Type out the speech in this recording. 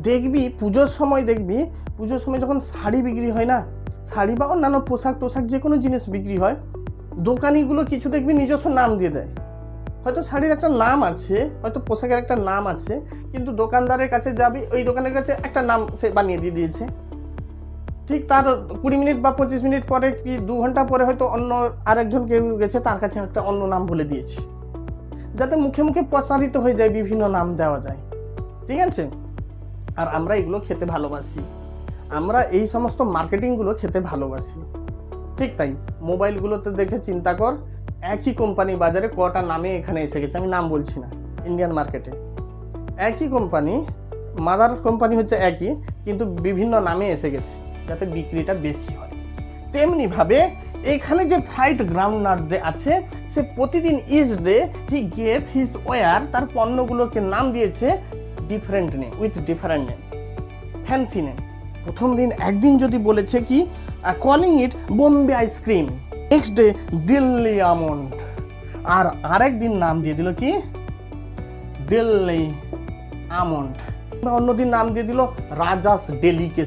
দেখবি পুজোর সময় যখন শাড়ি বিক্রি হয় না, শাড়ি বা অন্যান্য পোশাক যে কোনো জিনিস বিক্রি হয়, দোকানিগুলো কিছু দেখবি নিজস্ব নাম দিয়ে দেয়। হয়তো শাড়ির একটা নাম আছে, হয়তো পোশাকের একটা নাম আছে, কিন্তু দোকানদারের কাছে যাবি, ওই দোকানের কাছে একটা নাম সে বানিয়ে দিয়ে দিয়েছে। ঠিক তার 20 মিনিট বা 25 মিনিট পরে কি 2 ঘন্টা পরে হয়তো অন্য আরেকজন কেউ গেছে, তার কাছে একটা অন্য নাম বলে দিয়েছে, যাতে মুখে মুখে প্রচারিত হয়ে যায়, বিভিন্ন নাম দেওয়া যায়। ঠিক আছে? আর আমরা এগুলো খেতে ভালোবাসি, আমরা এই সমস্ত মার্কেটিংগুলো খেতে ভালোবাসি। ঠিক তাই মোবাইলগুলোতে দেখে চিন্তা কর, একই কোম্পানি বাজারে কটা নামে এখানে এসে গেছে, আমি নাম বলছি না, ইন্ডিয়ান মার্কেটে একই কোম্পানি, মাদার কোম্পানি হচ্ছে একই, কিন্তু বিভিন্ন নামে এসে গেছে যাতে বিক্রিটা বেশি হয়। তেমনিভাবে এখানে যে ফ্রাইড গ্রাউন্ডনাট যে আছে, সে প্রতিদিন each day he gave his ware, তার পণ্যগুলোকে নাম দিয়েছে different name, with different name, fancy name. প্রথম দিন একদিন যদি বলেছে কি calling it Bombay ice cream, next day Delhi almond, আর আরেক দিন নাম দিয়ে দিল কি দিল্লি আমন্ড, বা অন্যদিন নাম দিয়ে দিল রাজাস ডেলিকেসি।